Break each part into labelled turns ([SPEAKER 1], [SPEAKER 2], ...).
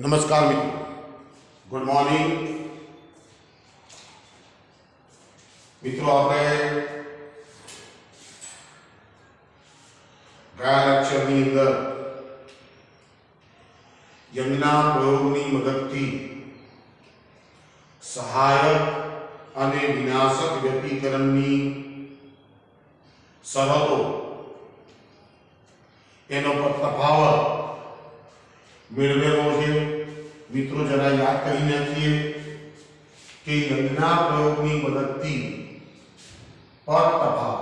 [SPEAKER 1] नमस्कार मित्रों, good morning मित्रों। આપણે ગયા લેક્ચરની અંદર યંગના પ્રયોગની મદદથી સહાયક અને વિનાશક વ્યક્તિકરણની શરતો એનો તફાવત મેળવેલો છે। મિત્રો જરા યાદ કરી નાખીએ કે યંગના પ્રયોગની મદદથી પદ તફાવત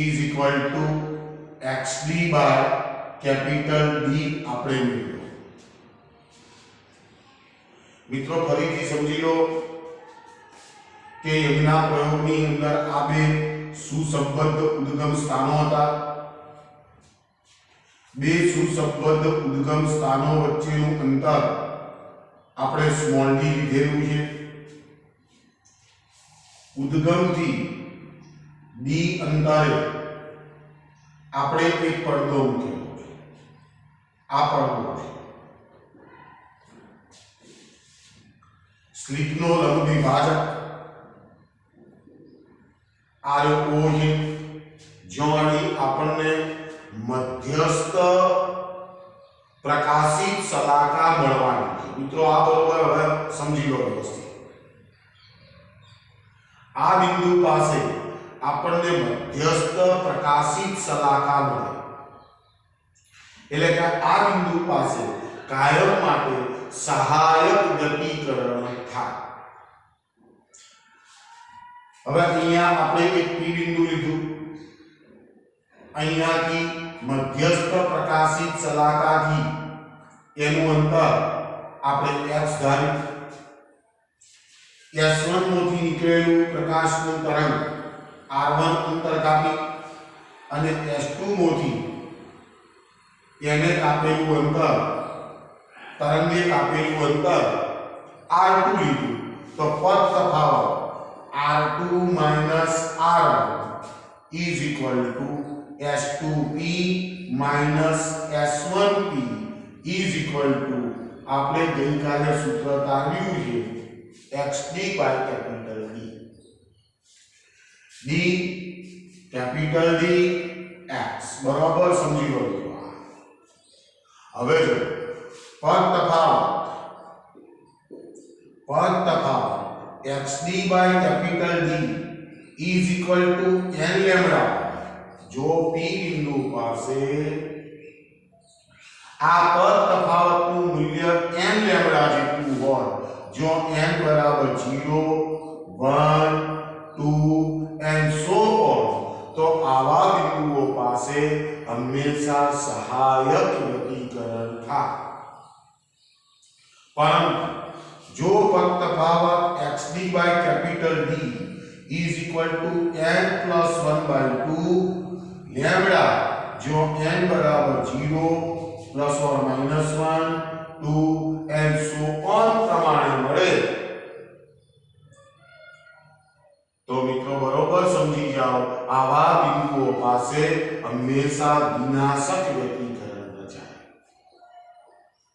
[SPEAKER 1] is equal to xd by capital D આપણે મેળવ્યો। મિત્રો ફરીથી સમજી લો કે યંગના પ્રયોગની અંદર આ બે સુસંબદ્ધ ઉદ્ગમ સ્થાનો હતા। બે સુસંબદ્ધ ઉદ્ગમ સ્થાનો વચ્ચેનું અંતર આપણે સ્મોલ d લીધેલું છે। ઉદ્ગમથી d અંતરે આપણે એક પડદો મૂકેલો છે। આ પડદો છે સ્લિટનો લંબ વિભાજક RO છે, જ્યાં આપણને મધ્યસ્થ પ્રકાશિત સલાકા મળવાની છે। મિત્રો આ બરોબર હવે સમજી લો વ્યવસ્થિત। આ બિંદુ પાસે આપણને મધ્યસ્થ પ્રકાશિત સલાકા મળે, એટલે કે આ બિંદુ પાસે કાયમ માટે સહાયક વ્યક્તિકરણ થાય। હવે અહીંયા આપણે એક P બિંદુ લીધું, અહીંયાથી મધ્યસ્થ પ્રકાશિત સલાકાથી એનું અંતર આપણે x ધાર્યું। S1 માંથી નીકળેલું પ્રકાશનું તરંગ R1 અંતર કાપી અને S2 માંથી એને કાપેલું અંતર તરંગે કાપેલું અંતર R2 લીધું, તો પદ તફાવત R2 R1 is equal to S2P minus S1P is equal to આપણે ગઈકાલે સૂત્ર તારવ્યું છે XD by capital D, D capital D X બરાબર સમજી લો। હવે જો પદ તફાવત XD by capital D is equal to n lambda। जो P बिंदु પાસે આ પદ તફાવતનું મૂલ્ય n લેમ્બડા જેટલું હોય, જો n બરાબર 0 1 2 and so on, તો આવા બિંદુઓ પાસે હંમેશા સહાયક વ્યક્તિકરણ થાય। પરંતુ જો પદ તફાવત XD by capital D is equal to n plus 1 by 2 lambda, जो n बराबर 0 प्लस और माइनस 1 2 एंड सो ऑन प्रमाणे મળે, तो मित्रों बरोबर समझी जाओ आवा बिंदुओं પાસે हमेशा विनाशक व्यक्तिकरण रचाय।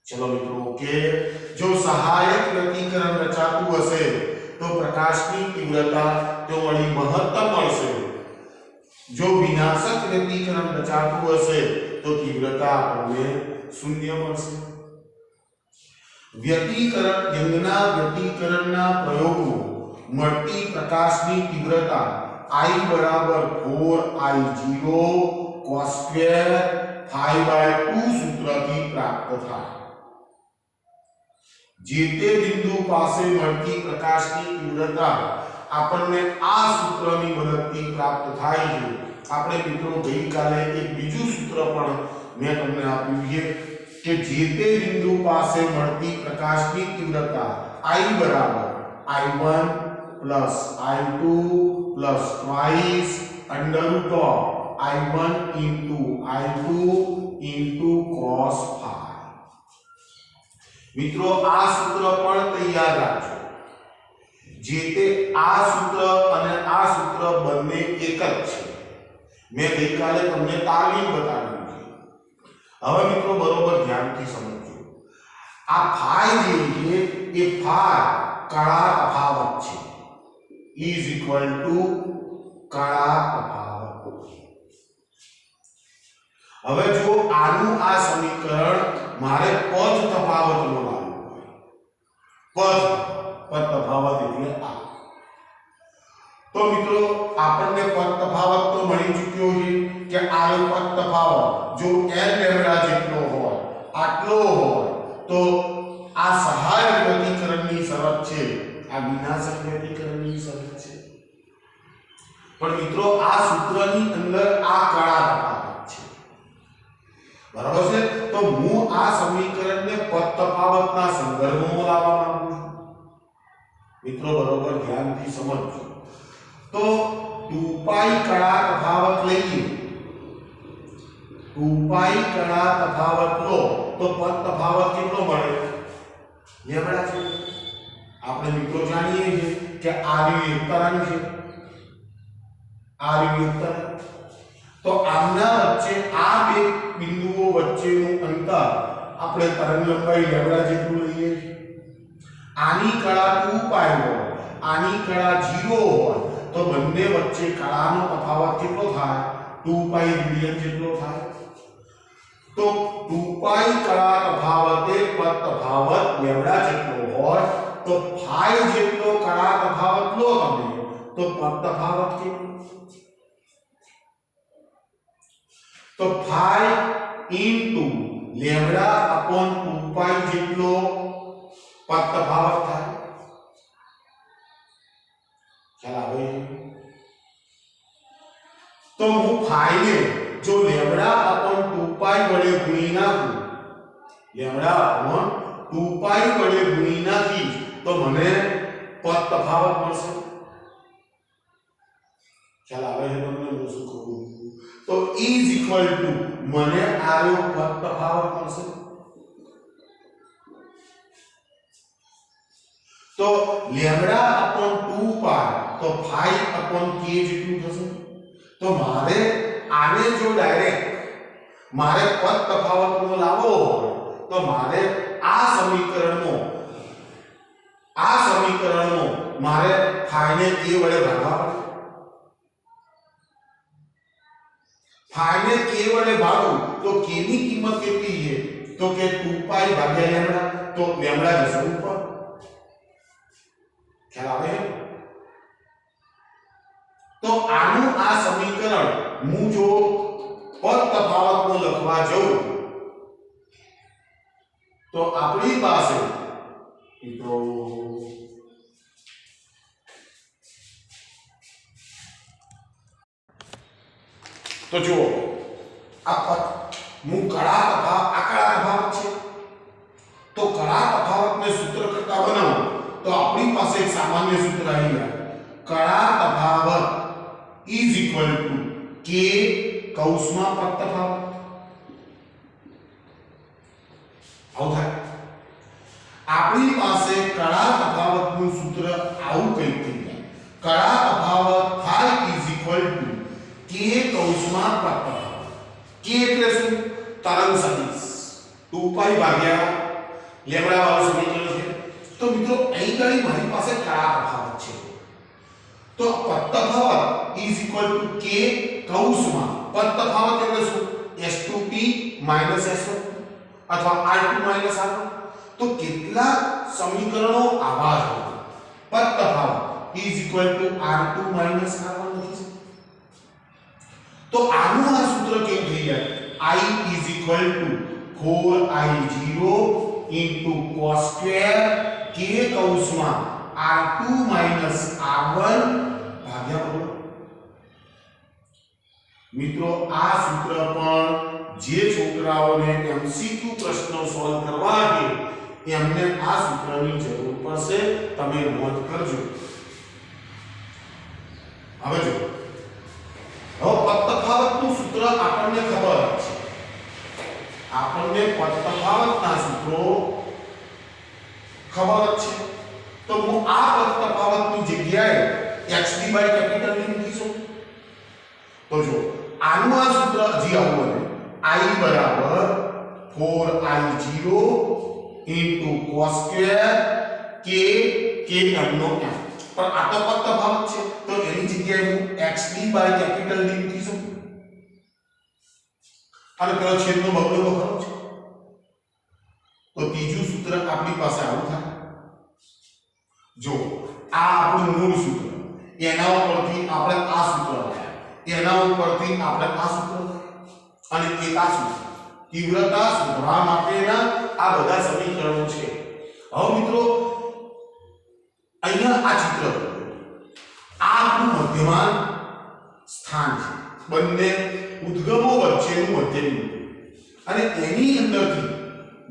[SPEAKER 1] चलो मित्रों ओके, जो सहायक व्यक्तिकरण रचाતું હશે તો પ્રકાશની તીવ્રતા તો વળી મહત્તમ મળશે। जो विनाशक व्यक्तिकरण रचाતું હશે તો તીવ્રતા આપણને શૂન્ય મળશે। યંગના વ્યક્તિકરણના પ્રયોગમાં મળતી પ્રકાશની તીવ્રતા I બરાબર 4I0 cos સ્ક્વેર 5/2 સૂત્રથી પ્રાપ્ત થાય। જે તે બિંદુ પાસે મળતી પ્રકાશની તીવ્રતા આપણને આ સૂત્રની મદદથી પ્રાપ્ત થાય છે। આપણે મિત્રો ગઈકાલે એક બીજું સૂત્ર પણ મેં તમને આપ્યું છે કે જે તે બિંદુ પાસે મળતી પ્રકાશની તીવ્રતા I બરાબર I1 plus I2 plus twice under root of I1 into I2 into cos phi। મિત્રો આ સૂત્ર પણ તૈયાર રાખજો। जेते आ सूत्र અને આ સૂત્ર બંને એક જ છે। મેં ગઈકાલે તમને તાલીમ બતાવી છે। હવે મિત્રો બરોબર ધ્યાનથી સમજો, આ ફાઈ જે છે એ ફાઈ કળા તફાવત છે, ઇઝ ઇક્વલ ટુ કળા તફાવત. હવે જો આનું આ સમીકરણ મારે પદ તફાવતનો લાવવું હોય, પદ તફાવત એટલે આ, તો મિત્રો આપણને પદ તફાવત તો મળી ચૂક્યો છે કે આ પદ તફાવત જો n લેમ્બડા જેટલો હોય, આટલો હોય, તો આ સહાયક વ્યતિકરણની શરત છે, આ વિનાશક વ્યતિકરણની શરત છે. પણ મિત્રો આ સૂત્રની અંદર આ કળા તફાવત છે, બરાબર છે. તો હું આ સમીકરણને પદ તફાવતના સંદર્ભમાં લાવવા માંગુ છું. મિત્રો બરોબર ધ્યાનથી સમજજો. તો 2π કળા તફાવત લઈએ, 2π કળા તફાવત લો તો પદ તફાવત કેટલો મળે? લેમ્બડા છે. આપણે મિત્રો જાણીએ છીએ કે આ એક તરંગ છે, આ એક તરંગ. તો આમના વચ્ચે આ બે બિંદુઓ વચ્ચેનું અંતર આપણે તરંગ લંબાઈ લેમ્બડા જેટલું લઈએ છીએ. આની કળા 2π હોય, આની કળા 0 હોય, તો બંને વચ્ચે કળાનો તફાવત કેટલો થાય? 2π રેડિયન જેટલો થાય. તો 2π કળા તફાવતે પદ તફાવત લેમ્બડા જેટલો હોય, તો ફાઈ જેટલો કળા તફાવત લો તમે, તો પદ તફાવત કેટલો? તો ફાઈ ઇન્ટુ લેમ્બડા અપોન 2π જેટલો પદ તફાવત થાય. ખ્યાલ આવે? તો હું ફાઈ ને જો લેમ્બડા અપોન 2π વડે ગુણી નાખું, લેમ્બડા અપોન 2π વડે ગુણી નાખી તો મને પદ તફાવત મળશે. ખ્યાલ આવે છે તમને? હું શું કહું? તો ઇઝ ઇક્વલ ટુ મને આનો પદ તફાવત મળશે. તો લેમ્બડા અપોન 2π તો 5 અપોન k જેટલું થશે. તો મારે આને જો ડાયરેક્ટ મારે પદ તફાવતનો લાવવો હોય તો મારે આ સમીકરણમાં મારે ફાઈને k વડે ભાગવા પડે. ફાઈને k વડે ભાગું તો k ની કિંમત કેટલી છે? તો કે 2π ભાગ્યા લેમ્બડા, તો લેમ્બડા જશે ઉપર. ખ્યાલ આવે? તો આનું આ સમીકરણ હું જો પદ તફાવતનો લખવા જાઉં તો આપણી પાસે મિત્રો તો જો આ પદ હું કળા તફાવત છે, તો કળા તફાવતને સૂત્ર કરતા બનાવું તો આપણી પાસે એક સામાન્ય સૂત્ર આવી જાય, કળા તફાવત ઇઝ ઇક્વલ ટુ k કૌંસમાં પદ તફાવત. આવું થાય. આપણી પાસે કળા તફાવતનું સૂત્ર આવું કંઈક થઈ જાય, કળા તફાવત થાય ઇઝ ઇક્વલ ટુ k કૌંસમાં પદ તફાવત. k એટલે શું? તરંગ સદિશ 2π ભાગ્યા લેમ્બડા વાળું સમીકરણ છે. તો મિત્રો અહીં ગાડી મારી પાસે કળા તફાવત છે, તો પદ તફાવત ઇઝ ઇક્વલ ટુ k કૌંસમાં પદ તફાવત એટલે શું? s2p s1 અથવા r2 r1. તો કેટલા સમીકરણો આવા છે? પદ તફાવત is equal to r2 r1 લખી છે. તો આનું આ સૂત્ર કેવું થઈ જાય? I is equal to 4i0 into cos square k કૌંસમાં r2 r1 ભાગ્યા બરોબર. મિત્રો આ સૂત્ર પણ જે છોકરાઓને MCQ પ્રશ્નો સોલ્વ કરવા છે એમને આ સૂત્રની જરૂર પડશે. તમે નોંધ કરજો. હવે જો પદ તફાવતનું સૂત્ર આપણને ખબર છે, આપણને પદ તફાવતના સૂત્રો ખબર છે. તો હું આ પદ તફાવતની જગ્યાએ xd બાય કેપિટલ ની મૂકીશું. તો જો આનું આ સૂત્ર હજી આવું બને, I બરાબર 4i0 into cos square k km નો m પણ આ તો ફક્ત ભાગ છે તો એની જગ્યાએ હું xd બાય કેપિટલ D લખી શકું અને પેલો છેદનો બગડો તો ખરો છે તો ત્રીજું સૂત્ર આપણી પાસે આવું થાય જો આ આપણું મૂળ સૂત્ર એના ઉપરથી આપણે આ સૂત્ર લાવ્યા એના ઉપરથી આપણે આ સૂત્ર અને એક આ સૂત્ર તીવ્રતા શોધવા માટેના આ બધા સમીકરણો છે હવે મિત્રો અહીંયા આ ચિત્ર આ આપણું મધ્યમાન સ્થાન છે બંને ઉદ્ગમો વચ્ચેનું મધ્યબિંદુ અને એની અંદરથી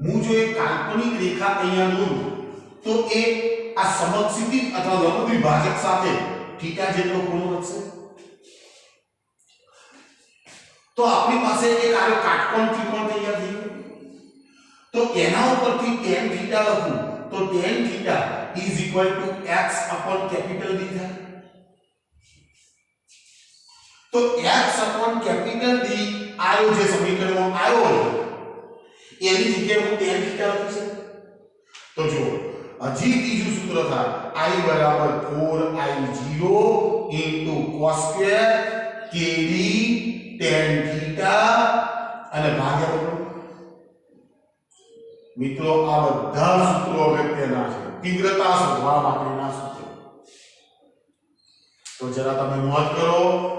[SPEAKER 1] હું જો એક કાલ્પનિક રેખા અહીંયા દોરું તો એ આ સમક્ષિતિજ અથવા લંબ દ્વિભાજક સાથે થીટા જેટલો ખૂણો રચશે તો આપણી પાસે એક આરો કાટકોણ ત્રિકોણ તૈયાર થઈ ગયો તો એના ઉપરથી tan થીટા લખું તો tan theta is equal to x upon capital D થાય તો x upon capital D આયો જે સમીકરણમાં આયો એની જગ્યાએ હું tan થીટા લખી શકું તો જો હજી ત્રીજું સૂત્ર થાય I બરાબર 4i0 into cos square kd tan theta અને ભાગ્યા બગડો મિત્રો આ બધા સૂત્રો અગત્યના છે તીવ્રતા શોધવા માટેના સૂત્રો તો જરા તમે નોંધ કરો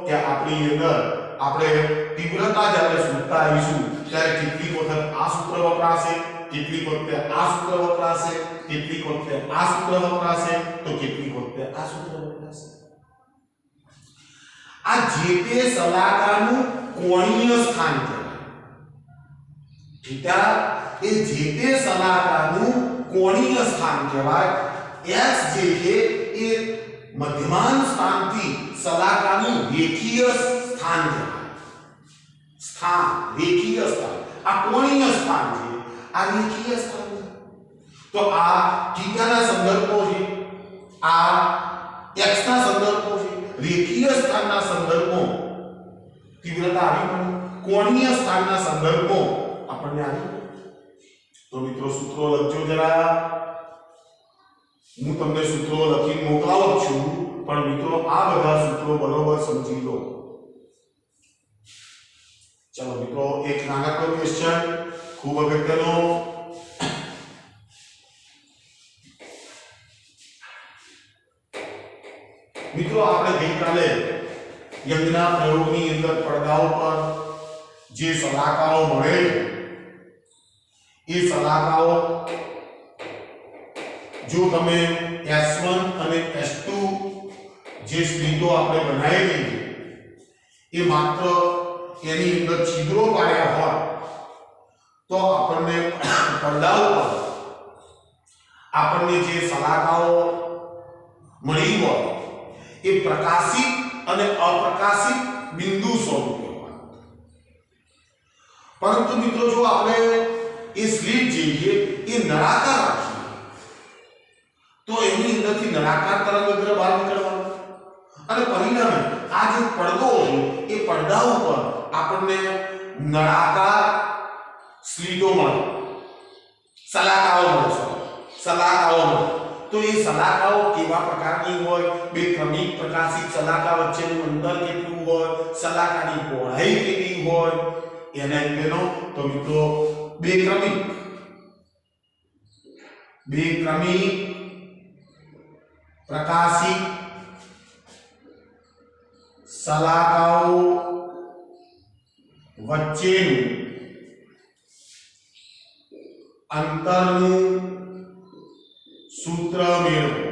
[SPEAKER 1] કે આપણી અંદર આપણે તીવ્રતા જ્યારે શોધતા આવીશું ત્યારે કેટલીક વખત આ સૂત્ર વપરાશે કેટલીક વખતે આ સૂત્ર વપરાશે કેટલીક વખતે આ સૂત્ર વપરાશે તો કેટલીક વખતે આ સૂત્ર વપરાશે આ જે તે સલાહકારનું કોણીય સ્થાન કહેવાય થીટા એ જે તે સલાહકારનું કોણીય સ્થાન કહેવાય x જે છે એ મધ્યમાન સ્થાનથી સલાહકારનું રેખીય સ્થાન કહેવાય સ્થાન રેખીય સ્થાન આ કોણીય સ્થાન છે આ રેખીય સ્થાન છે તો આ થીટાના સંદર્ભો છે આ x ના સંદર્ભો છે રેખીય સ્થાનના સંદર્ભમાં તીવ્રતા આવી પડે કોણીય સ્થાનના સંદર્ભમાં આપણને આવી તો મિત્રો સૂત્રો લખજો જરા હું તમને સૂત્રો લખી મોકલાવું છું પણ મિત્રો આ બધા સૂત્રો બરોબર સમજી લો ચલો મિત્રો એક નાનકડો ક્વેશ્ચન ખૂબ અગત્યનો મિત્રો આપણે ગઈકાલે યંગના પ્રયોગની અંદર પડદાઓ પર જે સલાહકારો મળે એ સલાહકારો જો તમે S1 અને S2 જે સ્લીટો આપણે બનાવેલી એ માત્ર એની અંદર છિદ્રો પાડ્યા હોય તો આપણને પડદા ઉપર આપણને જે સલાહકારો મળી હોય એ પ્રકાશિત અને અપ્રકાશિત બિંદુ સ્વરૂપે હોય પરંતુ મિત્રો જો આપણે એ સ્લીટ જે છે એ નળાકાર રાખીએ તો એની અંદરથી નળાકાર તરંગ બહાર નીકળવાનો અને પરિણામે આ જે પડદો છે એ પડદા ઉપર આપણને નળાકાર સ્લીટો મળે સલાહકારો મળે સલાહકારો મળે તો એ સલાહકાઓ કેવા પ્રકારની હોય બે ક્રમિક પ્રકાશિત સલાહકા વચ્ચેનું અંતર કેટલું હોય સલાહકાની પહોળાઈ કેટલી હોય એને અંગેનો તો મિત્રો બે ક્રમિક પ્રકાશિત સલાહકાઓ વચ્ચેનું અંતરનું સૂત્ર મેળવો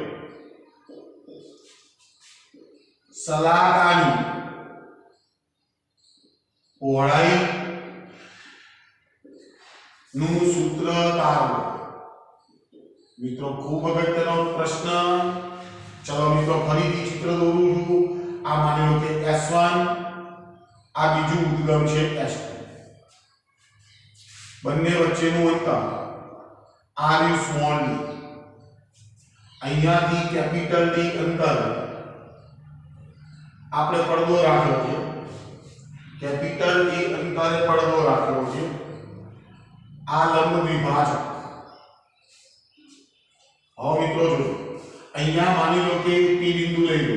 [SPEAKER 1] સલાહકાની પહોળાઈ નું સૂત્ર તારવો મિત્રો ખૂબ અગત્યનો પ્રશ્ન ચલો મિત્રો ફરીથી ચિત્ર દોરું છું આ માની લો કે S1 આ બીજું ઉદ્ગમ છે S2 બંને વચ્ચેનું અંતર r is small d અહીંયાથી કેપિટલ D અંતર આપણે પડદો રાખ્યો છે કેપિટલ D અંતરે પડદો રાખ્યો છે આ લંબ દ્વિભાજક. હવે મિત્રો જો અહીંયા માની લો કે P બિંદુ લઈ લો,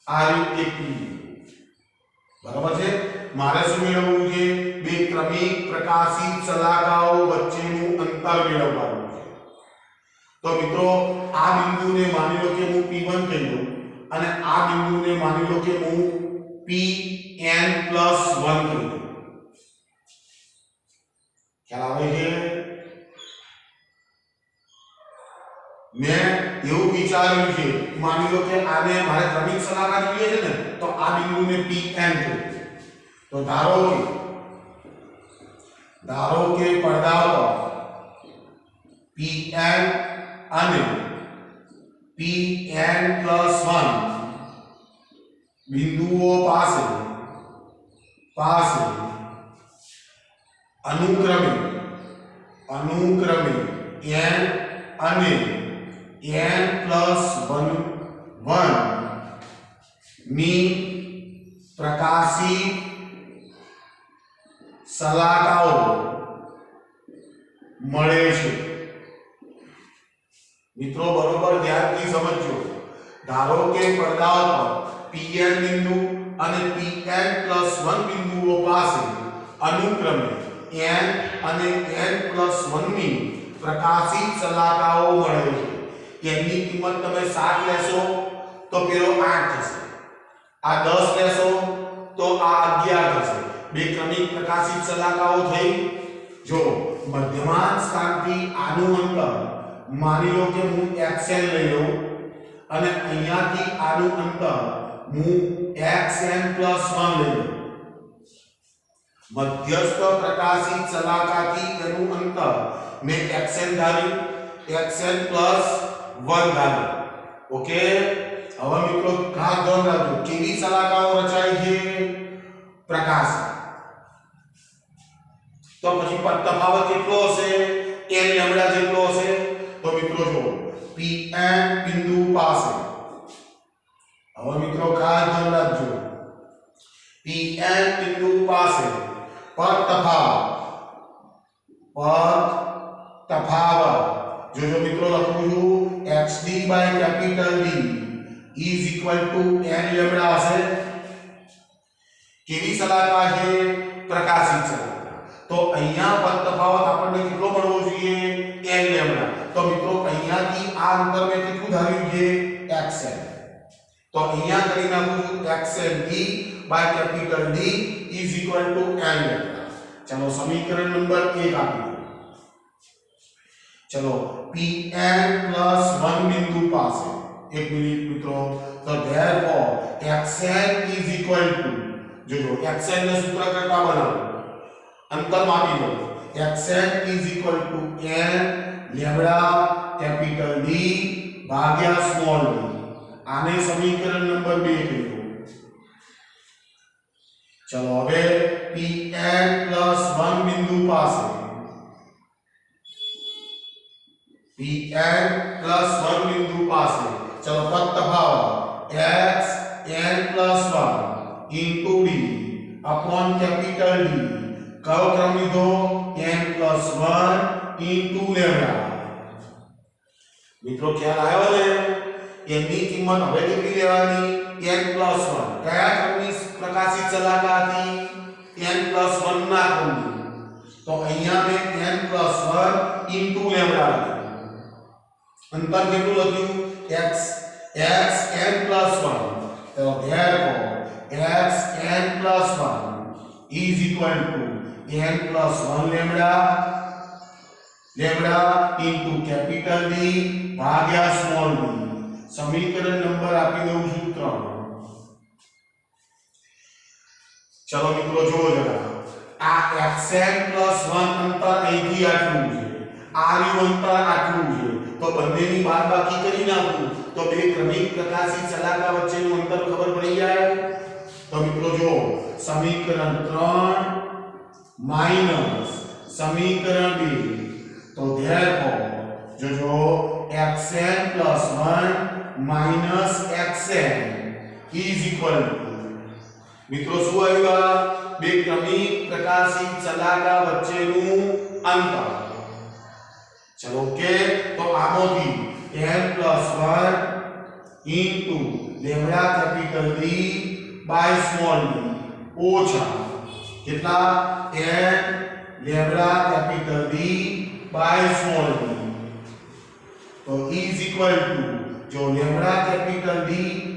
[SPEAKER 1] આ રીતે P બિંદુ, બરાબર છે. મારે શું મેળવવું છે? બે ક્રમિક પ્રકાશિત શલાકાઓ વચ્ચેનું અંતર મેળવવાનું છે. તો મિત્રો આ બિંદુને માની લો કે હું P1 કહી દઉં અને આ બિંદુને માની લો કે હું Pn+1 કહી દઉં. ખ્યાલ આવે છે? મેં એવું વિચાર્યું છે, માની લો કે આને મારે ક્રમિક શલાકા જોઈએ છે ને, તો આ બિંદુને Pn કહું. તો ધારો કે પડદા પર Pn અને Pn+1 બિંદુઓ પાસે અનુક્રમે n અને n+1 ની પ્રકાશિત શલાકાઓ મળે છે. મિત્રો બરોબર ધ્યાનથી સમજો. ધારો કે પડદા પર Pn બિંદુ અને Pn+1 બિંદુઓ પાસે અનુક્રમે n અને n+1 ની પ્રકાશિત શલાકાઓ મળે છે. એની કિંમત તમે 7 લેશો તો પેલો 8 થશે, આ 10 લેશો તો આ 11 થશે. બે ક્રમિક પ્રકાશિત શલાકાઓ થઈ. જો મધ્યમાંત સ્થાનથી આનું અંતર માની લો કે હું xn લઈ લઉં અને અહીંયાથી આનું અંતર હું xn+1 લઈ લઉં. મધ્યસ્થ પ્રકાશિત શલાકાથી એનું અંતર મેં xn ધાર્યું, xn+1 ધાર્યું. ઓકે. હવે મિત્રો ખાસ ધ્યાન રાખજો, કેવી શલાકાઓ રચાય છે? પ્રકાશ. તો પછી તફાવત કેટલો હશે? n લેમ્બડા જેટલો હશે. તો મિત્રો જો Pn બિંદુ પાસે, હવે મિત્રો ખાસ ધ્યાન રાખજો, Pn બિંદુ પાસે પદ તફાવત જો મિત્રો લખું છું xd/D n લેમ્બડા હશે. કેવી શલાકા છે? પ્રકાશિત શલાકા. તો અહીંયા પદ તફાવત આપણને કેટલો મળવો જોઈએ? n lambda. તો મિત્રો અહીંયાથી આ અંતર મેં કેટલું ધાર્યું છે? xn. તો અહીંયા કરી નાખું છું xnd/D n લેમ્બડા. ચલો સમીકરણ નંબર 1 આપી દો. ચલો Pn+1 બિંદુ પાસે, એક મિનિટ મિત્રો, તો therefore xn જોજો xn ને સૂત્ર કરતા બનાવો, અંતર માપી દો. xn n લેમ્બડા D ભાગ્યા સ્મોલ d. આને સમીકરણ નંબર 2 કહીએ. ચલો હવે Pn+1 બિંદુ પાસે ચલો પદ તફાવત xn+1 into d upon capital D. કયો ક્રમ લીધો? n+1 into lambda. મિત્રો ખ્યાલ આવ્યો ને? એની કિંમત હવે કેટલી લેવાની? n+1. કયા ક્રમની પ્રકાશિત શલાકા હતી? n+1 ના ક્રમની. તો અહીંયા મેં n+1 into લેમ્બડા લખ્યું. અંતર કેટલું લખ્યું? xn+1. તો therefore xn+1 n+1 lambda into capital D ભાગ્યા સ્મોલ d. સમીકરણ નંબર આપી દઉં છું 3. ચલો મિત્રો જોવો જરા, આ xn+1 અંતર અહીંથી આટલું છે, આ રહ્યું અંતર આટલું છે. તો બંનેની બાદબાકી કરી નાખું તો બે ક્રમિક પ્રકાશિત શલાકા વચ્ચેનું અંતર ખબર પડી જાય. તો મિત્રો જો સમીકરણ 3 માઈનસ સમીકરણ 2, તો therefore જો xn+1 xn મિત્રો શું આવ્યું? બે ક્રમિક પ્રકાશિત શલાકા વચ્ચેનું અંતર. ચલો ઓકે, તો આમાંથી n+1 into lambda capital D by small d ઓછા કેટલા n lambda capital D by small d, તો is equal to जो lambda capital D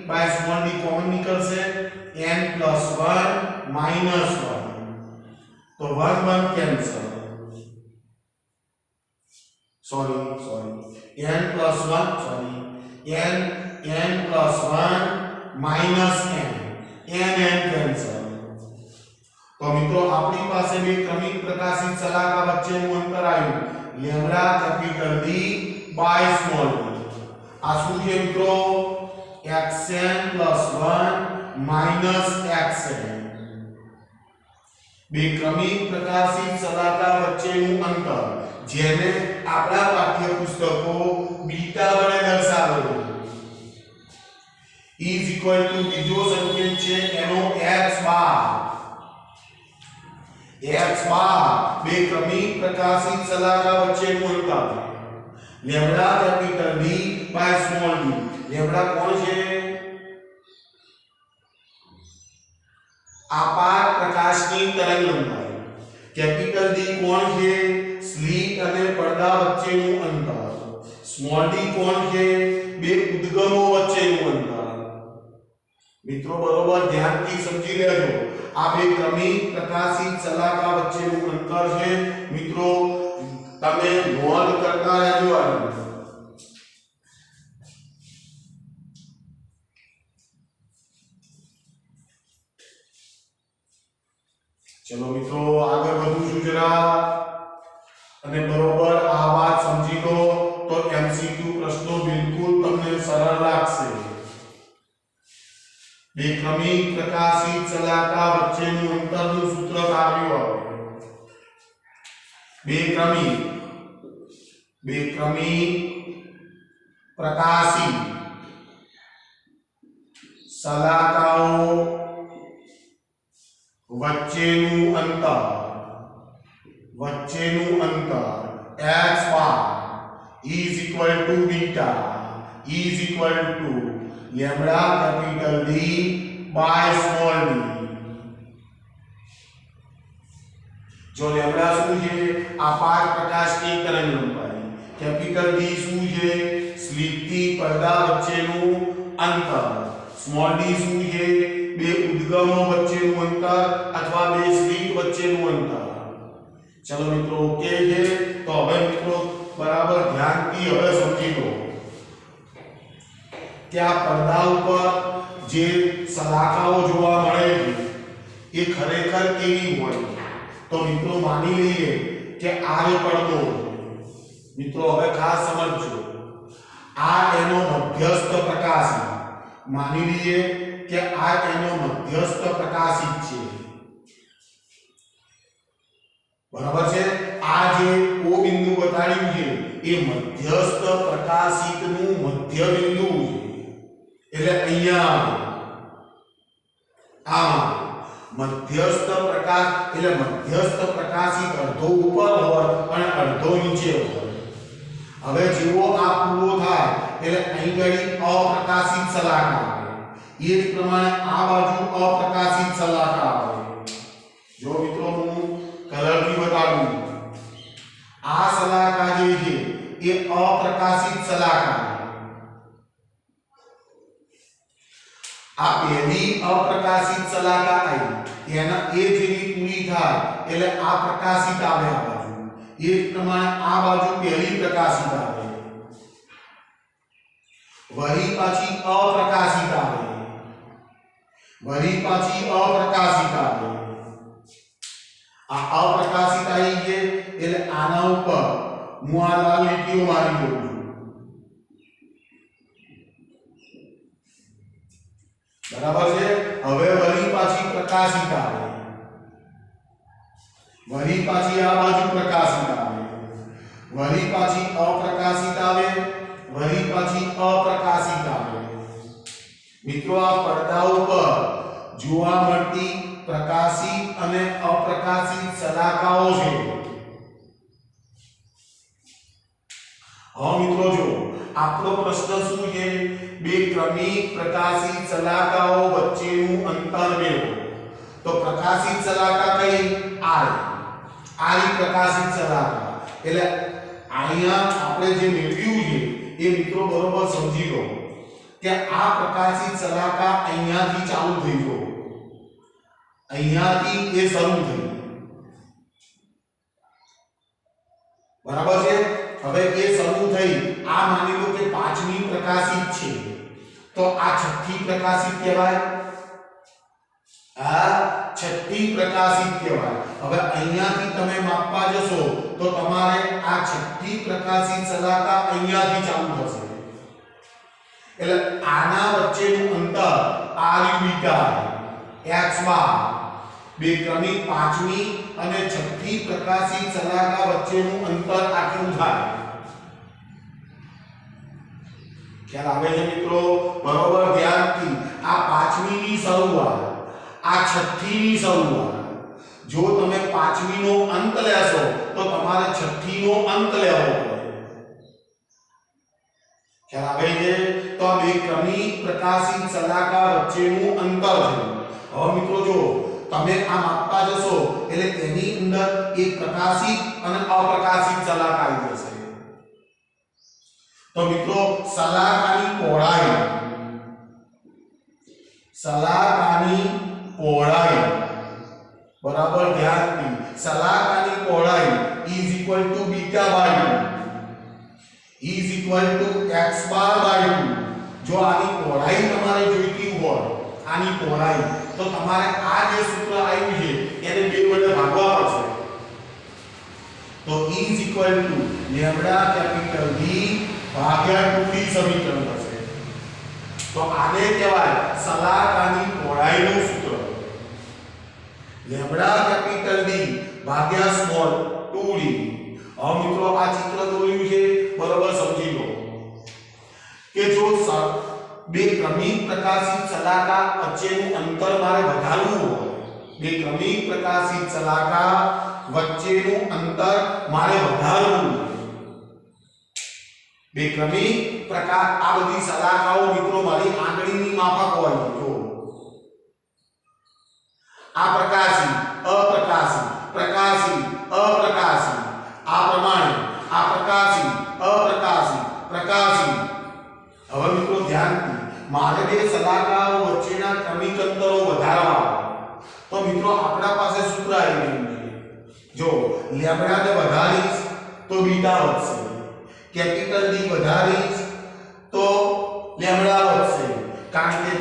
[SPEAKER 1] by small d common નીકળશે n+1 -1, તો 1 1 cancel, sorry n+1 minus n cancel. તો મિત્રો આપણી પાસે બે ક્રમિક પ્રકાશિત શલાકા વચ્ચેનું અંતર આવ્યું lambda capital D by small d. આ શું છે મિત્રો xn+1 minus xn. બે ક્રમિક પ્રકાશિત શલાકા વચ્ચેનું અંતર જેને આપણા પાઠ્યપુસ્તકો બીટા વડે દર્શાવેલું is equal to બીજો સંકેત છે એનો x બાર. x બાર બે ક્રમિક પ્રકાશિત શલાકા વચ્ચેનું અંતર lambda capital D by small d. Lambda કોણ છે? આપાત પ્રકાશની તરંગલંબાઈ. કેપિટલ D કોણ છે? સ્લિટ અને પડદા વચ્ચેનું અંતર. સ્મોલ d કોણ છે? બે ઉદ્ગમો વચ્ચેનું અંતર. મિત્રો બરોબર ધ્યાનથી સમજી લેજો, આ બે ક્રમિક પ્રકાશિત શલાકા વચ્ચેનું અંતર છે. મિત્રો તમે નોંધ કરતા રહેજો. ચલો મિત્રો આગળ વધું છું જરા, અને બરોબર આ વાત સમજી લો તો MCQ પ્રશ્નો બિલકુલ તમને સરળ લાગશે. બે ક્રમિક પ્રકાશિત શલાકા વચ્ચેનું અંતરનું સૂત્ર આવ્યું હવે. બે ક્રમિક પ્રકાશિત શલાકાઓ વચ્ચેનું અંતર x bar is equal to beta is equal to lambda capital D by small d. જો લેમ્બડા શું છે? આપાત પ્રકાશની તરંગલંબાઈ. કેપિટલ D શું છે? સ્લિટથી પડદા વચ્ચેનું અંતર. સ્મોલ d શું છે? બે ઉદ્ગમો વચ્ચેનું અંતર અથવા બે સ્લિટ વચ્ચેનું અંતર. ચલો મિત્રો ઓકે છે. તો હવે મિત્રો બરાબર ધ્યાનથી હવે સમજી લો કે આ પડદા ઉપર જે શલાકાઓ જોવા મળે છે એ ખરેખર કેવી હોય. તો મિત્રો માની લઈએ કે આ જે પડદો, મિત્રો હવે ખાસ સમજજો, આ એનો મધ્યસ્થ પ્રકાશી, માની લઈએ કે આ એનો મધ્યસ્થ પ્રકાશિત છે. બરાબર છે? આ જે O બિંદુ બતાડ્યું છે એ મધ્યસ્થ પ્રકાશિતનું મધ્ય બિંદુ છે. એટલે અહીંયા આ મધ્યસ્થ પ્રકાશ એટલે મધ્યસ્થ પ્રકાશિત અડધો ઉપર હોય અને અડધો નીચે હોય. હવે જેવો આ પૂરો થાય એટલે અહીં ગળી અપ્રકાશિત શલાકા આવે. એ જ પ્રમાણે આ બાજુ અપ્રકાશિત શલાકા આવે. જો મિત્રો હું કલરથી બતાડું, આ શલાકા જે છે એ અપ્રકાશિત શલાકા. આ પહેલી અપ્રકાશિત શલાકા આવી એના એ જેવી પૂરી થાય એટલે આ પ્રકાશિત આવે આ બાજુ. એ જ પ્રમાણે આ બાજુ પહેલી પ્રકાશિત આવે, વળી પાછી અપ્રકાશિત આવે, વળી પાછી અપ્રકાશિત આવે. આ અપ્રકાશિત આવી છે એટલે આના ઉપર હું આ લાલ લીટીઓ મારી દઉં છું. બરાબર છે? હવે વળી પાછી પ્રકાશિત આવે, વળી પાછી આ બાજુ પ્રકાશિત આવે, વળી પાછી અપ્રકાશિત આવે, વળી પાછી અપ્રકાશિત આવે. મિત્રો આ પડદા ઉપર જોવા મળતી પ્રકાશિત અને અપ્રકાશિત શલાકાઓ છે। હા મિત્રો જો આપણો પ્રશ્ન શું છે? બે ક્રમિક પ્રકાશિત શલાકાઓ વચ્ચેનું અંતર મેળવો। તો પ્રકાશિત શલાકા કઈ? આરી પ્રકાશિત શલાકા એટલે અહીંયા આપણે જે મેળવ્યું છે એ મિત્રો બરોબર સમજી લો કે આ પ્રકાશિત શલાકા અહીંયાથી ચાલુ થઈ ગયો, અહીંયાથી એ શરૂ થઈ, બરાબર છે। હવે એ શરૂ થઈ, આ માની લો કે પાંચમી પ્રકાશિત છે તો આ છઠ્ઠી પ્રકાશિત કહેવાય, આ છઠ્ઠી પ્રકાશિત કહેવાય। હવે અહીંયાથી તમે માપવા જશો તો તમારે આ છઠ્ઠી પ્રકાશિત શલાકા અહીંયાથી ચાલુ થશે, એટલે આના વચ્ચેનું અંતર r બીટા x બાર બે ક્રમિક પાંચમી અને છઠ્ઠી પ્રકાશિત શલાકા વચ્ચેનું અંતર આટલું થાય। ખ્યાલ આવે છે મિત્રો? બરોબર ધ્યાનથી આ પાંચમી ની શરૂઆત, આ છઠ્ઠી ની શરૂઆત, જો તમે પાંચમી નો અંત લેશો તો તમારે છઠ્ઠી નો અંત લેવો પડે। ખ્યાલ આવે છે? તો આ બે ક્રમિક પ્રકાશિત શલાકા વચ્ચેનું અંતર છે। હવે મિત્રો જો તમે આ માપવા જશો એટલે તેની અંદર એક પ્રકાશિત અને અપ્રકાશિત શલાકા આવી જશે। તો મિત્રો શલાકાની પહોળાઈ બરાબર ધ્યાનથી, શલાકાની પહોળાઈ is equal to beta by 2 is equal to x bar by 2। જો આની પહોળાઈ તમારે જોઈતી હોય, આની પહોળાઈ, તો તમારે આ જે સૂત્ર આવ્યું છે એને 2 વડે ભાગવા પડશે। તો is equal to lambda capital D ભાગ્યા 2D સમીકરણ થશે। તો આને કહેવાય શલાકાની પહોળાઈનું સૂત્ર, લેમ્બડા કેપિટલ D ભાગ્યા સ્મોલ 2D। હવે મિત્રો આ ચિત્ર દોર્યું છે, બરોબર સમજી લો કે જો બે ક્રમિક પ્રકાશિત શલાકા વચ્ચેનું અંતર મારે વધારવું હોય, બે ક્રમિક પ્રકાશિત શલાકા વચ્ચેનું અંતર મારે વધારવું હોય, બે ક્રમિક પ્રકાર, આ બધી શલાકાઓ મિત્રો મારી આંગળીની માફક હોય, જો આ પ્રકાશિત, અપ્રકાશિત, પ્રકાશિત, અપ્રકાશિત, આ પ્રમાણે આ પ્રકાશિત, અપ્રકાશિત, પ્રકાશિત। હવે મિત્રો ધ્યાનથી મારે બે શલાકાઓ વચ્ચેના ક્રમિક અંતરો વધારવા, તો મિત્રો આપણા પાસે સૂત્ર આવી ગયું છે। જો લેમ્બડાને વધારીશ તો બીટા વધશે, કેપિટલ D વધારીશ તો લેમ્બડા વધશે, કારણ કે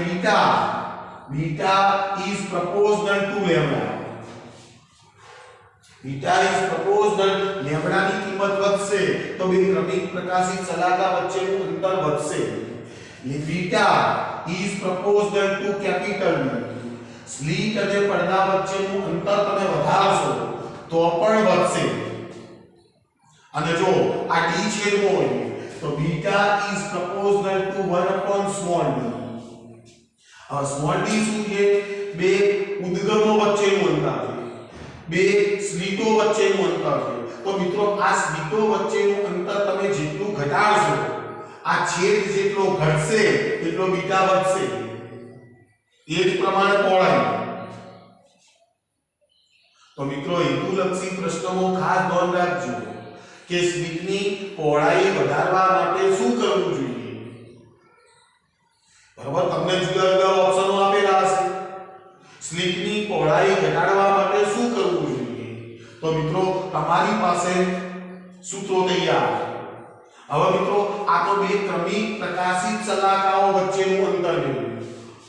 [SPEAKER 1] beta is proportional to lambda, beta is proportional, લેમ્બડાની કિંમત વધશે તો બે ક્રમિક પ્રકાશિત શલાકા વચ્ચેનું અંતર વધશે। Beta is proportional to capital D, slit અને પડદા વચ્ચેનું અંતર તમે વધારશો તો પણ વધશે। અને જો આ d છેદમાં હોય તો beta is proportional to 1 upon small d। હવે સ્મોલ d શું છે? બે ઉદ્ગમો વચ્ચેનું અંતર છે, બે સ્લિટો વચ્ચેનું અંતર છે। તો મિત્રો આ સ્લિટો વચ્ચેનું અંતર તમે જેટલું ઘટાડશો, આ છેદ જેટલો ઘટશે એટલો બીટા વધશે, એ જ પ્રમાણે પહોળાઈ। તો મિત્રો હેતુલક્ષી પ્રશ્નોમાં ખાસ ધ્યાન રાખજો કે સ્લિટની પહોળાઈ વધારવા માટે શું કરવું જોઈએ, બરાબર? તમને જુદા જુદા ઓપ્શનો આપેલા હશે, સ્લિટની પહોળાઈ ઘટાડવા માટે શું કરવું જોઈએ? તો મિત્રો તમારી પાસે સૂત્રો તૈયાર છે। હવે મિત્રો આ તો બે ક્રમિક પ્રકાશિત શલાકાઓ વચ્ચેનું અંતર મેળવ્યું।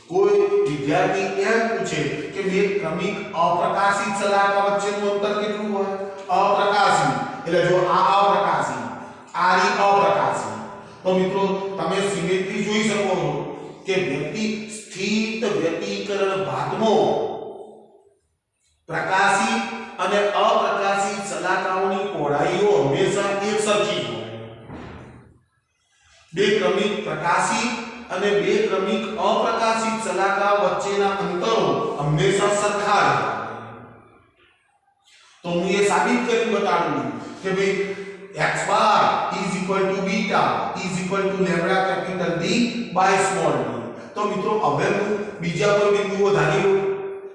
[SPEAKER 1] કોઈ વિદ્યાર્થી એમ પૂછે કે બે ક્રમિક અપ્રકાશિત શલાકા વચ્ચેનું અંતર કેટલું હોય? અપ્રકાશિત એટલે જો આ અપ્રકાશિત, આ રી અપ્રકાશિત, તો મિત્રો તમે સિમેટ્રી જોઈ શકો છો કે સ્થિત વ્યતિકરણ ભાગમાં પ્રકાશિત અને અપ્રકાશિત શલાકાઓની પહોળાઈઓ હંમેશા એક સરખી હોય। બે ક્રમિક પ્રકાશિત અને બે ક્રમિક અપ્રકાશિત સલાહકાર વચ્ચેના અંતરો હંમેશા સરખા રહે તો હું એ સાબિત કરી બતાડું કે ભાઈ x bar is equal to beta is equal to lambda capital D by small d તો મિત્રો હવે હું બીજા કોઈ બિંદુઓ ધારી લઉં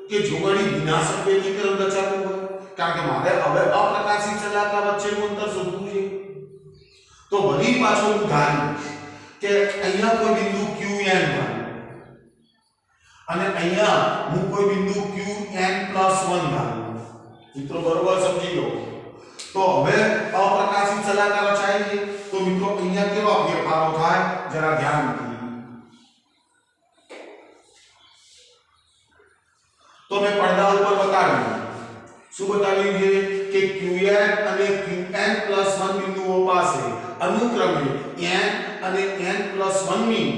[SPEAKER 1] કે જોગણી વિનાશક વ્યતિકરણ રચાતું હોય કારણ કે મારે હવે અપ્રકાશિત સલાહકાર વચ્ચેનું અંતર શોધવું છે તો વળી પાછો હું ધારું કે અહીંયા કોઈ બિંદુ qn ધારું અને અહીંયા હું કોઈ બિંદુ qn+1 ધારું મિત્રો બરોબર સમજી લો તો હવે અપ્રકાશિત સલાહકાર રચાય છે તો મિત્રો અહીંયા કેવા ફેરફારો થાય જરા ધ્યાન આપો તો મેં પડદા ઉપર બતાવ્યું શું બતાવ્યું છે કે qn અને qn+1 બિંદુઓ પાસે અનુક્રમે n અને n+1 ની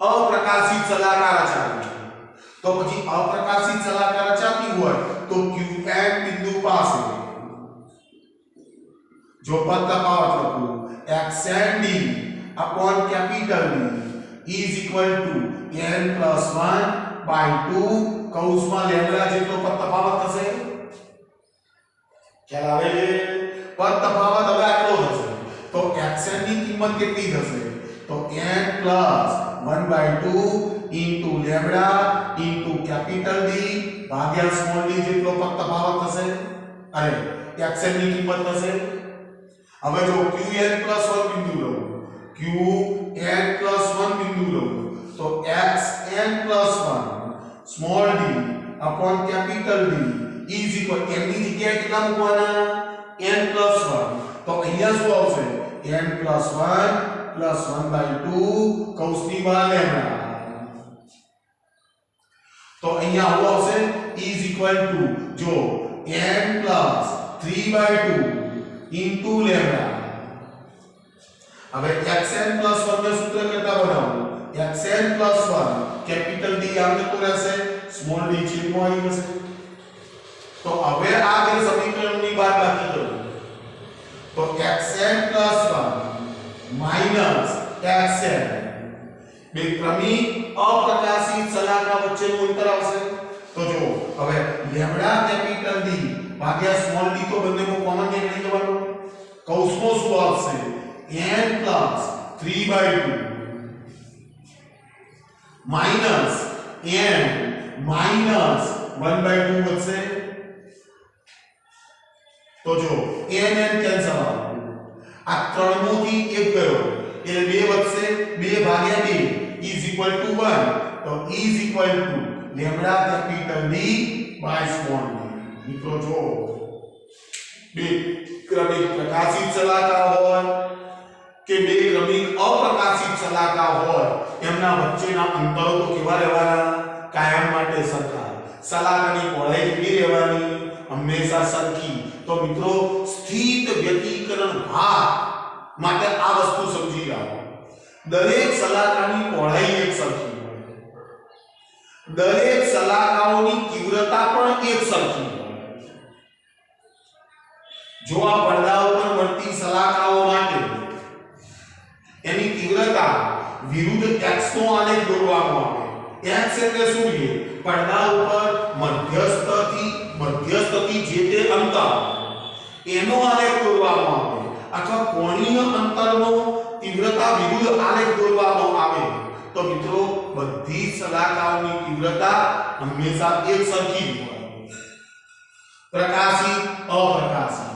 [SPEAKER 1] અપ્રકાશિત સલાહકાર રચાય છે તો પછી અપ્રકાશિત સલાહકાર રચાતી હોય તો qn બિંદુ પાસે जो पद तफावत लखूं xn d upon capital D is equal to n+1/2 કૌંસમાં લેમ્બડા જેટલો પદ તફાવત થશે ખ્યાલ આવે છે પદ તફાવત હવે આટલો થશે તો xn ની કિંમત કેટલી થશે તો n+1/2 into lambda into capital D ભાગ્યા સ્મોલ d જેટલો પદ તફાવત થશે અરે xn ની કિંમત થશે હવે જો qn+1 બિંદુ લો qn+1 બિંદુ લો તો xn+1 small d upon capital D is equal n ની જગ્યાએ કેટલા મૂકવાના n+1 તો અહીંયા શું આવશે n+1/2 કૌંસની બહાર લેમ્બડા તો અહીંયા શું આવશે is equal to જો n+3/2 into lambda હવે xn+1 ને સૂત્ર કરતા બનાવો xn+1 કેપિટલ D આમ જતું રહેશે સ્મોલ d છેદમાં આવી જશે તો હવે આ બે સમીકરણની બાદબાકી કરો તો xn+1 xn બે ક્રમિક અપ્રકાશિત સલાહકાર વચ્ચેનું અંતર આવશે તો જો હવે લેમ્બડા કેપિટલ D ભાગ્યા સ્મોલ d તો બંનેમાં કોમન નીકળી જવાનું કૌંસમાં શું આવશે n+3/2 માઈનસ n-1/2 વધશે તો જો n કેન્સલ આવશે આ ત્રણમાંથી એક ગયો એટલે 2 વધશે 2 ભાગ્યા 2 is equal to 1 તો is equal to lambda capital D by small d મિત્રો જો બે ક્રમિક પ્રકાશિત સલાહકાર હોય કે બે ક્રમિક અપ્રકાશિત સલાહકાર હોય એમના વચ્ચેના અંતરો તો કેવા રહેવાના કાયમ માટે સરખા સલાહકારની પહોળાઈ કેટલી રહેવાની હંમેશા સરખી તો મિત્રો સ્થિત વ્યતિકરણ ભાગ માટે આ વસ્તુ સમજી જાઓ દરેક સલાહકારની પહોળાઈ એક સરખી હોય દરેક સલાહકારોની તીવ્રતા પણ એક સરખી હોય જો આ પડદા ઉપર મળતી સલાહકારો માટે એની તીવ્રતા વિરુદ્ધ x નો આલેખ દોરવામાં આવે x એટલે શું છે પડદા ઉપર મધ્યસ્થથી જે તે અંતર એનો આલેખ દોરવામાં આવે અથવા કોણીય અંતરનો તીવ્રતા વિરુદ્ધ આલેખ દોરવામાં આવે તો મિત્રો બધી સલાહકારોની તીવ્રતા હંમેશા એક સરખી હોય પ્રકાશી અપ્રકાશી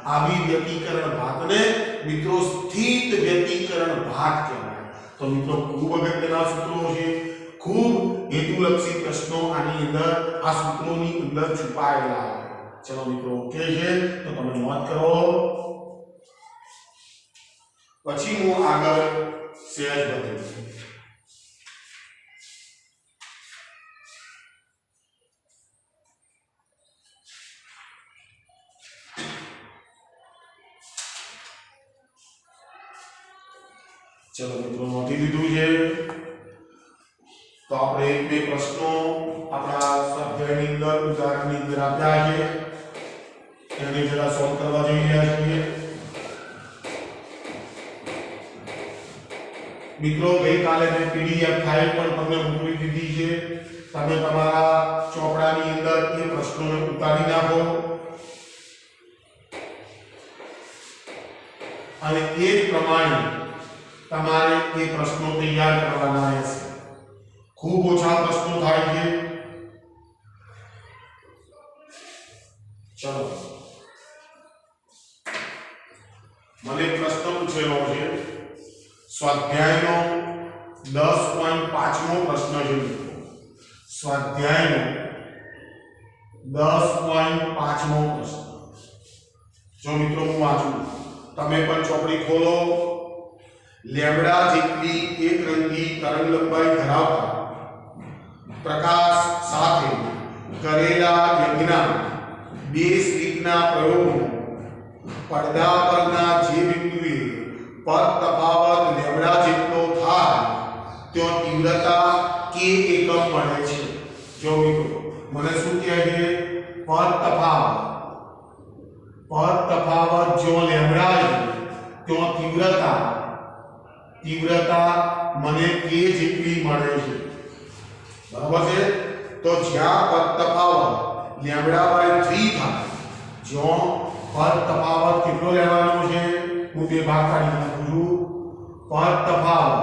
[SPEAKER 1] આવી વ્યતિકરણ ભાગને મિત્રો સ્થિત વ્યતિકરણ ભાગ કહેવાય તો મિત્રો ખૂબ અગત્યના સૂત્રો છે ખૂબ હેતુલક્ષી પ્રશ્નો આની અંદર આ સૂત્રોની અંદર છુપાયેલા છે ચલો મિત્રો ઓકે છે તો તમે નોંધ કરો પછી હું આગળ સહેજ બતાવીશ चलो મિત્રો નોંધી લીધું છે તો આપણે એક બે પ્રશ્નો આપણા સ્વાધ્યાયની અંદર ઉદાહરણની અંદર આપ્યા છે એને જરા સોલ્વ કરવા જઈ રહ્યા છીએ મિત્રો ગઈકાલે મેં પીડીએફ ફાઇલ પણ તમને મોકલી દીધી છે, તમે તમારા ચોપડાની અંદર એ પ્રશ્નોને ઉતારી નાખો અને એ જ પ્રમાણે તમારે એ પ્રશ્નો તૈયાર કરવાના રહેશે. ખૂબ ઓછા પ્રશ્નો થાય છે. ચલો, મને પ્રશ્ન પૂછેલો છે સ્વાધ્યાયનો 10.5મો પ્રશ્ન છે. સ્વાધ્યાયનો 10.5મો પ્રશ્ન. જો મિત્રો હું વાંચું, તમે પણ ચોપડી ખોલો. લેમ્બડા જેટલી એકરંગી તરંગલંબાઈ ધરાવતા પ્રકાશ સાથે કરેલા યજ્ઞના બે સ્લિટના પ્રયોગો પડદા પરના જે બિંદુએ પદ તફાવત લેમ્બડા જેટલો થાય ત્યાં તીવ્રતા k એકમ મળે છે. જો મિત્રો મને શું કહે છે? પદ તફાવત જો લેમ્બડા છે ત્યાં તીવ્રતા મને k જેટલી મળે છે. બરાબર છે? તો જ્યાં પદ તફાવત λ/3 થાય, જો પદ તફાવત કેટલો લેવાનો છે? હું બે ભાગ કાઢી નાખું છું. પદ તફાવત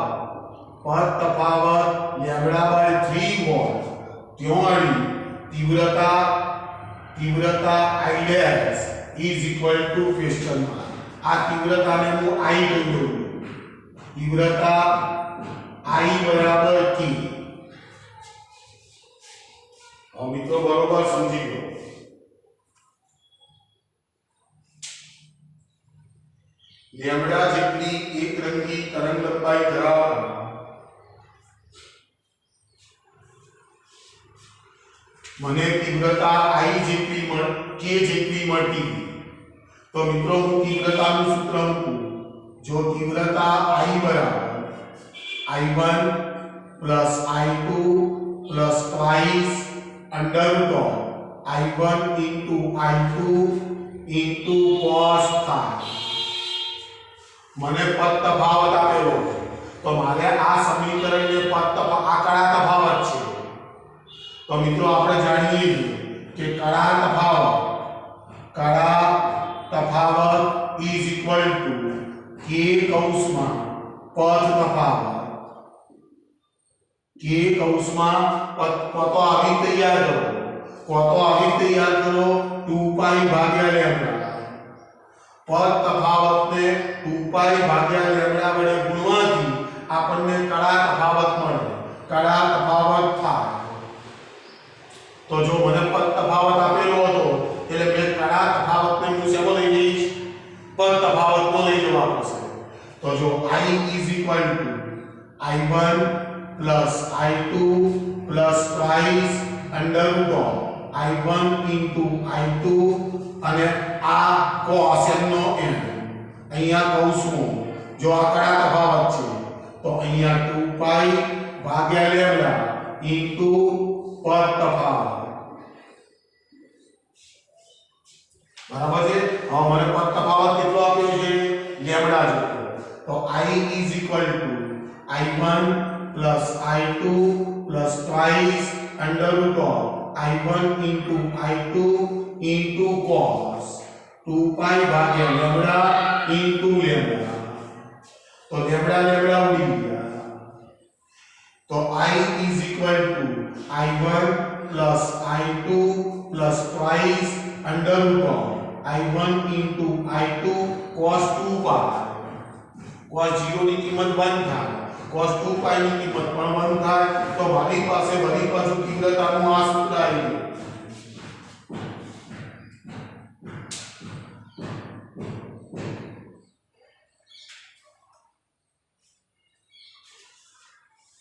[SPEAKER 1] λ/3 હોય ત્યાં તીવ્રતા I dash is equal to question mark. આ તીવ્રતાને હું I કહી દઉં. તીવ્રતા I બરાબર k. હવે મિત્રો બરોબર સમજી ગયો. લેમ્બડા જેટલી એકરંગી તરંગલંબાઈ ધરાવતા મને તીવ્રતા I જેટલી k જેટલી મળતી હતી. તો મિત્રો હું તીવ્રતાનું સૂત્ર મૂકું. જો તીવ્રતા I બરાબર I1 plus I2 plus twice under root of I1 into I2 into cos થાય. મને પદ તફાવત આપેલો છે, તો મારે આ સમીકરણને પદ તફાવત આ કળા તફાવત છે. તો મિત્રો આપણે જાણીએ કે કળા તફાવત is equal to k કૌંસમાં પદ તફાવત. k કૌંસમાં પદ તો આવી તૈયાર કરો 2π ભાગ્યા લેમ્બડા. પદ તફાવતને 2π ભાગ્યા લેમ્બડા વડે ગુણવાથી આપણને કળા તફાવત મળે. કળા તફાવત થાય. તો જો મને પદ તફાવત આપેલો હતો એટલે મેં કળા તફાવતને હું શેમાં લઈ જઈશ? પદ તફાવતમાં લઈ જવા પડશે. તો જો I is equal to I1 plus I2 plus twice under root of I1 into I2 અને આ cos નો n અહીંયા કૌંસમાં જો આ કળા તફાવત છે તો અહીંયા 2π ભાગ્યા લેમ્બડા into પદ તફાવત. બરાબર છે? હવે મને પદ તફાવત કેટલો આપ્યો છે? લેમ્બડા જેટલો. તો I is equal to I1 plus I2 plus twice under root of I1 into I2 into cos 2π ભાગ્યા લેમ્બડા into લેમ્બડા. તો લેમ્બડા ઉડી ગયા. તો I is equal to I1 plus I2 plus twice under root of I1 into I2 cos 2π. cos 0 ની કિંમત 1 થાય, cos 2π ની કિંમત પણ 1 થાય. તો મારી પાસે વળી પાછું તીવ્રતાનું આ સૂત્ર આવી ગયું.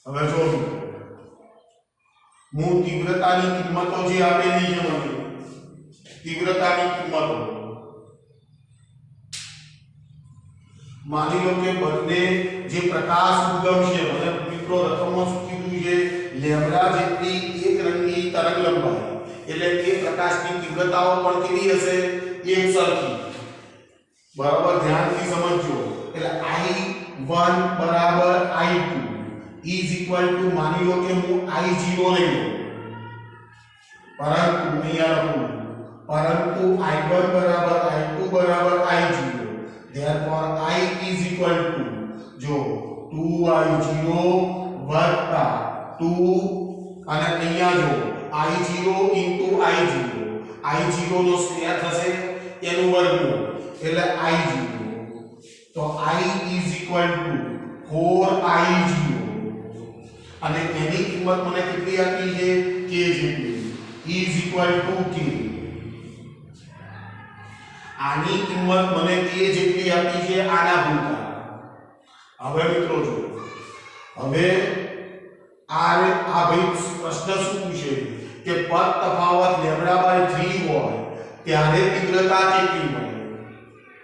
[SPEAKER 1] હવે જો હું તીવ્રતાની કિંમતો જે આપેલી છે મને તીવ્રતાની કિંમતો માની લો કે બંને જે પ્રકાશ ઉદ્ગમ છે મને મિત્રો રકમમાં શું કીધું છે? લેમ્બડા જેટલી એકરંગી તરંગલંબાઈ એટલે કે પ્રકાશની તીવ્રતાઓ પણ કેવી હશે? એક સરખી. બરાબર ધ્યાનથી સમજજો. એટલે I I1 બરાબર I2 ઇઝ ઇક્વલ ટુ માની લો કે હું I0 લઈ લઉં પરંતુ અહીંયા લખું પરંતુ I1 બરાબર I2 બરાબર I0 therefore I is equal to જો 2I0 વત્તા 2 અને અહીંયા જો I0 into I0 I0 નો સ્ક્વેર થશે એનું વર્ગમૂળ એટલે I0 તો I is equal to 4I0 અને એની કિંમત મને કેટલી આપી છે k જેટલી is equal to k આની કિંમત મને k જેટલી આપી છે આના ભૂલતા હવે મિત્રો જો હવે આ ભાઈ પ્રશ્ન શું પૂછે કે પદ તફાવત λ/3 હોય ત્યારે તીવ્રતા કેટલી મળે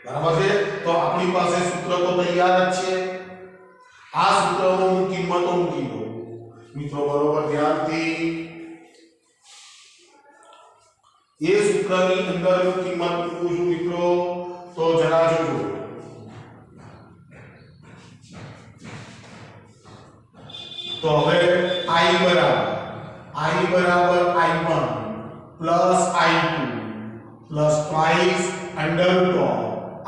[SPEAKER 1] બરાબર છે તો આપણી પાસે સૂત્ર તો તૈયાર જ છે આ સૂત્રમાં હું કિંમતો મૂકી દઉં મિત્રો બરોબર ધ્યાનથી એ સૂત્રની અંદર હું કિંમત મૂકું છું મિત્રો તો જરા જોજો તો હવે I બરાબર I1 plus I2 plus twice under root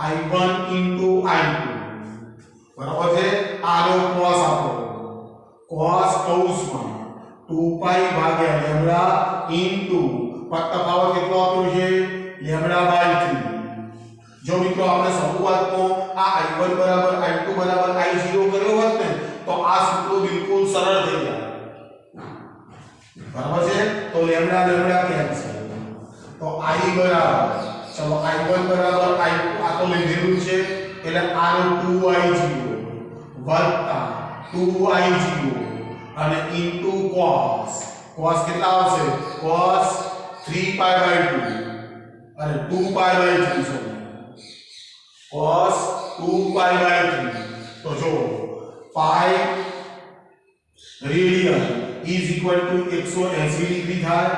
[SPEAKER 1] I1 into I2 બરાબર છે આનો cos આપો cos કૌંસમાં 2π ભાગ્યા λ into પદ તફાવત કેટલો આપ્યો છે λ/3 જો મિત્રો આપણે શરૂઆતમાં આ I1 બરાબર I2 બરાબર I0 કર્યો હોત ને તો આ સૂત્ર બિલકુલ સરળ થઈ જાય બરાબર છે તો λ કેન્સલ તો I બરાબર ચલો I1 બરાબર I2 આ તો લીધેલું છે એટલે આનો 2I0 વત્તા 2I0 અને into cos કેટલા આવશે cos 3π/2 અને 2π/3 cos 2π/3 તો જો pi radian is equal to 180 degree થાય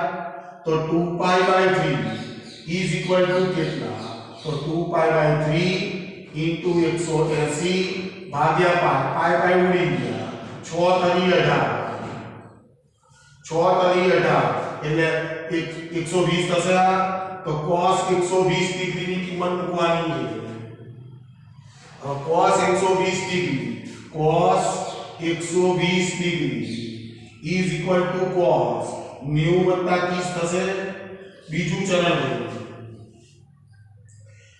[SPEAKER 1] તો 2π/3 is equal to કેટલા તો 2π/3 into 180 ભાગ્યા પાઈ ઉડી ગયા 6 તરી 18 એટલે 120 થશે તો cos 120 ડિગ્રીની કિંમત મૂકવાની છે cos 120 degree is equal to cos 90 + 30 થશે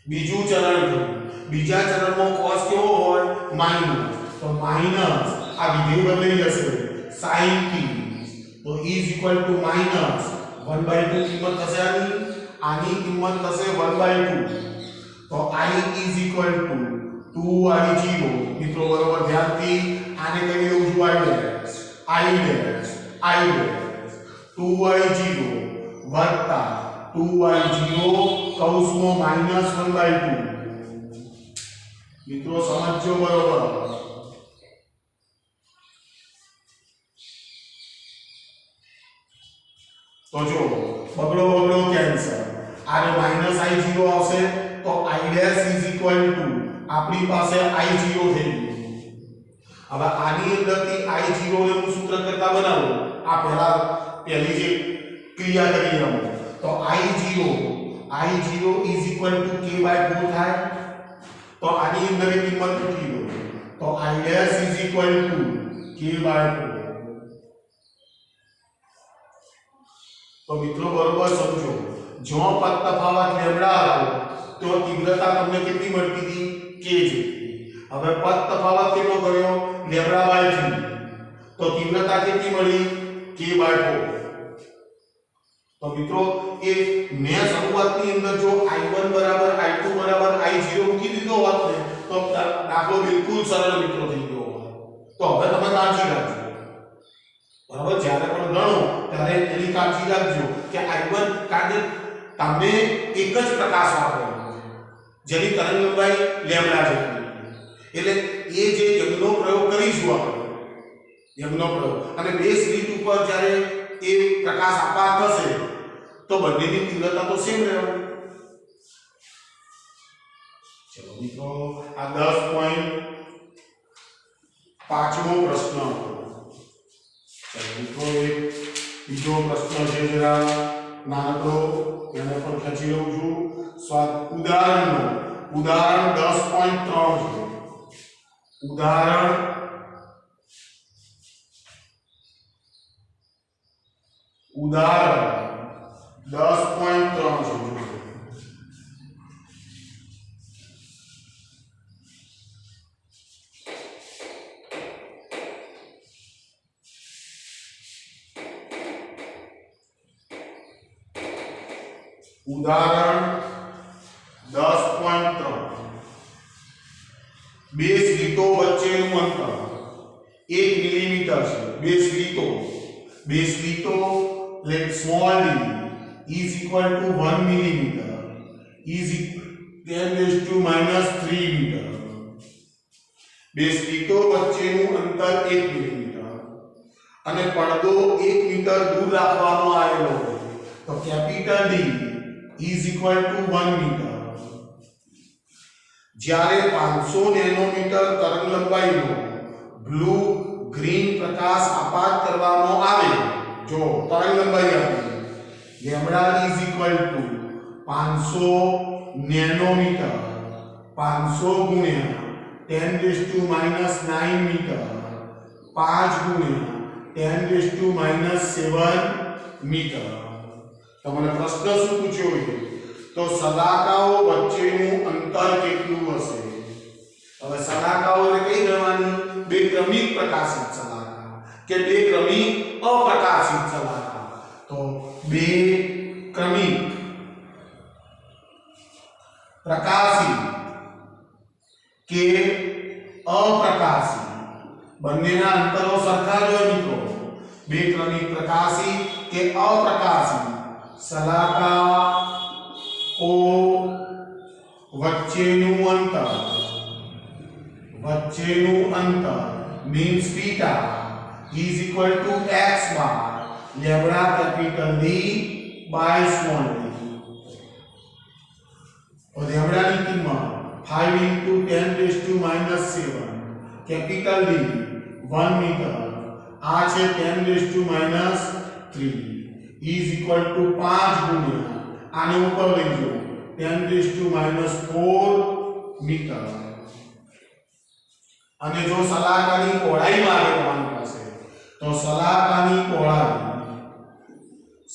[SPEAKER 1] બીજું ચરણ બીજા ચરણમાં cos કેવો હોય માઈનસ તો માઈનસ આ વિધેય બદલાઈ જશે sin t તો is equal to minus 1/2 કિંમત થશે આની કિંમત થશે 1/2 તો I is equal to 2I0 મિત્રો બરોબર ધ્યાનથી આને કહી દઉં છું I 2I0 વત્તા 2I0 કૌંસમાં -1/2 મિત્રો સમજો બરોબર તો જો બગડો કેન્સલ આને -I0 આવશે તો I dash is equal to આપણી પાસે I0 થઈ ગયું હવે આની અંદરથી I0 ને હું સૂત્ર કરતા બનાવું આ પહેલી જે ક્રિયા કરી રહ્યો તો I0 is equal to k/4 થાય તો આની અંદર કિંમત મૂકી દો તો I dash is equal to k/4 તો મિત્રો બરોબર સમજો જો પદ તફાવત λ હતો તો તીવ્રતા તમને કેટલી મળતી હતી k જેટલી હવે પદ તફાવત કેટલો કર્યો λ/3 તો તીવ્રતા કેટલી મળી k/4 તો મિત્રો એ મેં શરૂઆતની અંદર જો I1 બરાબર I2 બરાબર I0 મૂકી દીધો હોત ને તો દાખલો બિલકુલ સરળ મિત્રો થઈ ગયો હોત તો હવે તમે કાળજી રાખજો બરાબર જ્યારે પણ ગણો ત્યારે એની કાળજી રાખજો કે I1 કારણ કે તમે એક જ પ્રકાશ વાપર્યો જેની તરંગ લંબાઈ λ જેટલી એટલે એ જે યંગનો પ્રયોગ કરીશું આપણે યંગનો પ્રયોગ અને બે સ્લિટ ઉપર જ્યારે એ પ્રકાશ આપાત થશે તો બંનેની તીવ્રતા તો સેમ રહેવાની ચલો મિત્રો આ 10 પોઈન્ટ પાંચમો પ્રશ્ન ચલો મિત્રો એક બીજો પ્રશ્ન છે જરા નાનકડો એને પણ ખેંચી લઉં છું ઉદાહરણ 10.3 છે ઉદાહરણ 10.3 છે ઉદાહરણ 10.3 બે સ્લીટો વચ્ચેનું અંતર 1 મિલીમીટર છે બે સ્લીટો let small d is equal to 1 millimeter is 10⁻³ meter બે સ્લીટો વચ્ચેનું અંતર 1 મિલીમીટર અને પડદો 1 મીટર દૂર રાખવામાં આવેલો છે તો capital D is equal to 1 meter જ્યારે 500 નેનોમીટર તરંગ લંબાઈનો બ્લુ ગ્રીન પ્રકાશ આપાત કરવામાં આવે જો તરંગ લંબાઈ આપી lambda is equal to 500 nanometre 500 ગુણ્યા 10⁻⁹ મીટર 5 ગુણ્યા 10⁻⁷ મીટર તમને પ્રશ્ન શું પૂછ્યો છે તો સલાકાઓ વચ્ચેનું અંતર કેટલું હશે હવે સલાકાઓ એટલે કઈ ગણવાની બે ક્રમિક પ્રકાશિત સલાકા કે બે ક્રમિક અપ્રકાશિત સલાકા તો બે ક્રમિક પ્રકાશિત કે અપ્રકાશિત બંનેના અંતરો સરખા જ હોય મિત્રો બે ક્રમિક પ્રકાશિત કે અપ્રકાશિત સલાકાઓ વચ્ચેનું અંતર means theta is equal to x bar lambda capital D by small d और lambda ની કિંમત 5 into 10⁻⁷ capital D 1 meter આ છે 10⁻³ is equal to 5 ગુણ્યા આને ઉપર લઈ જાઓ 10⁻⁴ મીટર અને જો સલાકાની પહોળાઈ માંગે તમારી પાસે તો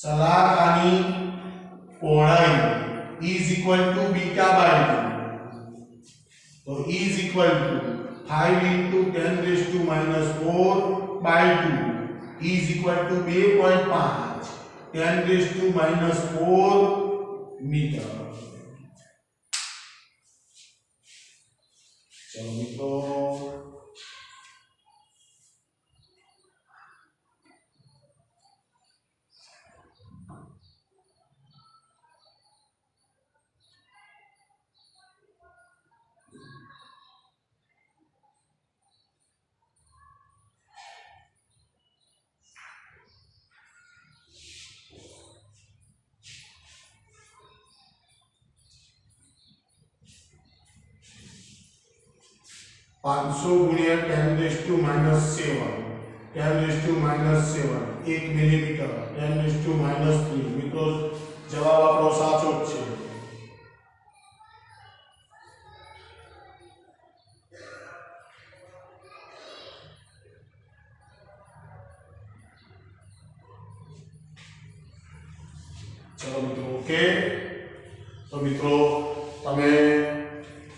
[SPEAKER 1] સલાકાની પહોળાઈ is equal to beta by 2 તો is equal to 5 into 10⁻⁴ by 2 is equal to 2.5 10⁻⁴ metre ચલો મિત્રો 500 ગુણ્યા 10⁻⁷ 1 મિલીમીટર 10⁻³ મિત્રો જવાબ આપણો સાચો જ છે ચલો મિત્રો ઓકે તો મિત્રો તમે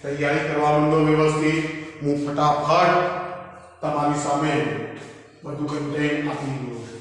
[SPEAKER 1] તૈયારી કરવા માંડો વ્યવસ્થિત હું ફટાફટ તમારી સામે બધું કન્ટેન્ટ આપી દઉં